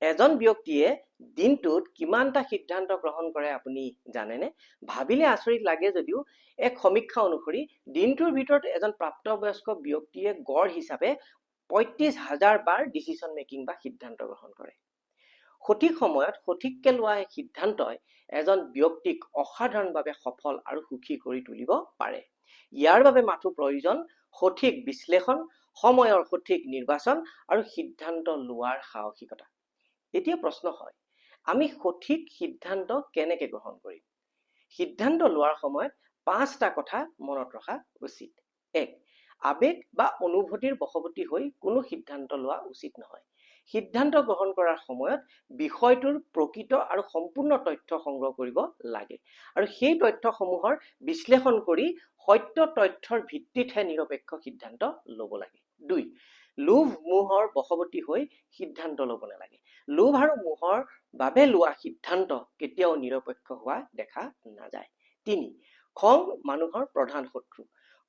এজন ব্যক্তিয়ে দিনটোত কিমানটা সিদ্ধান্ত গ্ৰহণ কৰে আপুনি জানেনে? ভাবিলে আচৰিত লাগে যদিও এক সমীক্ষা অনুসৰি দিনটোৰ ভিতৰত এজন প্ৰাপ্তবয়স্ক ব্যক্তিয়ে গড় হিচাপে ৩৫,০০০ বাৰ ডিচিশন মেকিং বা সিদ্ধান্ত গ্ৰহণ কৰে। সঠিক সময়ত সঠিককে লোৱা সিদ্ধান্তই এজন ব্যক্তিক অসাধাৰণভাৱে সফল আৰু সুখী কৰি তুলিব পাৰে। ইয়াৰ বাবে মাথো প্ৰয়োজন সঠিক বিশ্লেষণ, সময়ৰ সঠিক নিৰ্বাচন আৰু সিদ্ধান্ত লোৱাৰ সাহসিকতা। এতিয়া প্ৰশ্ন হয়, আমি সঠিক সিদ্ধান্ত কেনেকৈ গ্ৰহণ কৰিম? সিদ্ধান্ত লোৱাৰ সময়ত 5টা কথা মনত ৰখা উচিত। 1. আবেগ বা অনুভূতিৰ বশৱৰ্তী হৈ কোনো সিদ্ধান্ত লোৱা উচিত নহয়। সিদ্ধান্ত গ্ৰহণ কৰাৰ সময়ত বিষয়টোৰ প্ৰকৃত আৰু সম্পূৰ্ণ তথ্য সংগ্ৰহ কৰিব লাগে আৰু সেই তথ্যসমূহৰ বিশ্লেষণ কৰি সত্য তথ্যৰ ভিত্তিতহে নিৰপেক্ষ সিদ্ধান্ত ল'ব লাগে। 2. লোভ মোহৰ বশৱৰ্তী হৈ সিদ্ধান্ত ল'ব নালাগে। লোভ আৰু মোহৰ বাবে লোৱা সিদ্ধান্ত কেতিয়াও নিৰপেক্ষ হোৱা দেখা নাযায়। 3. খং মানুহৰ প্ৰধান শত্ৰু।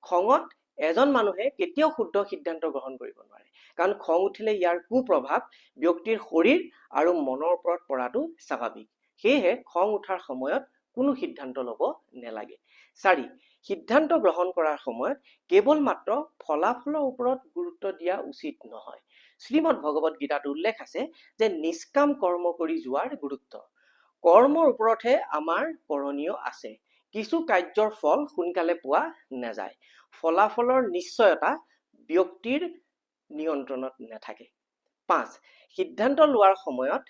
খঙত এজন মানুহে কেতিয়াও শুদ্ধ সিদ্ধান্ত গ্ৰহণ কৰিব নোৱাৰে, কাৰণ খং উঠিলে ইয়াৰ কুপ্ৰভাৱ ব্যক্তিৰ শৰীৰ আৰু মনৰ ওপৰত পৰাটো স্বাভাৱিক। সেয়েহে খং উঠাৰ সময়ত কোনো সিদ্ধান্ত ল'ব নালাগে। 4. সিদ্ধান্ত গ্ৰহণ কৰাৰ সময়ত কেৱল মাত্ৰ ফলাফলৰ ওপৰত গুৰুত্ব দিয়া উচিত নহয়। শ্ৰীমদ ভগৱত গীতাত উল্লেখ আছে যে নিষ্কাম কৰ্ম কৰি যোৱাৰ গুৰুত্ব। কৰ্মৰ ওপৰতহে আমাৰ কৰণীয় আছে। কিছু কাৰ্যৰ ফল সোনকালে পোৱা নাযায়। ফলাফলৰ নিশ্চয়তা ব্যক্তিৰ নিয়ন্ত্ৰণত নাথাকে। 5. সিদ্ধান্ত লোৱাৰ সময়ত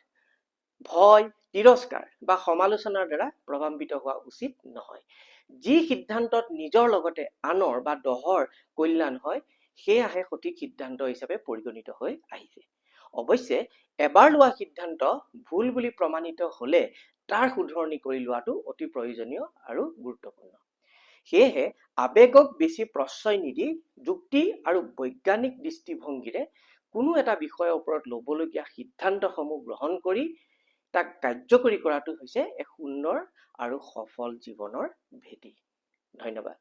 ভয়, তিৰস্কাৰ বা সমালোচনাৰ দ্বাৰা প্ৰভাৱিত হোৱা উচিত নহয়। যি সিদ্ধান্তত নিজৰ লগতে আনৰ বা দহৰ কল্যাণ হয়, সেয়াহে সঠিক সিদ্ধান্ত হিচাপে পৰিগণিত হৈ আহিছে। অৱশ্যে এবাৰ লোৱা সিদ্ধান্ত ভুল বুলি প্ৰমাণিত হলে তাৰ শুধৰণি কৰি লোৱাটো অতি প্ৰয়োজনীয় আৰু গুৰুত্বপূৰ্ণ। সেয়েহে আবেগক বেছি প্ৰশ্ৰয় নিদি যুক্তি আৰু বৈজ্ঞানিক দৃষ্টিভংগীৰে কোনো এটা বিষয়ৰ ওপৰত ল'বলগীয়া সিদ্ধান্তসমূহ গ্ৰহণ কৰি তাক কাৰ্যকৰী কৰাটো হৈছে এক সুন্দৰ আৰু সফল জীৱনৰ ভেটি। ধন্যবাদ।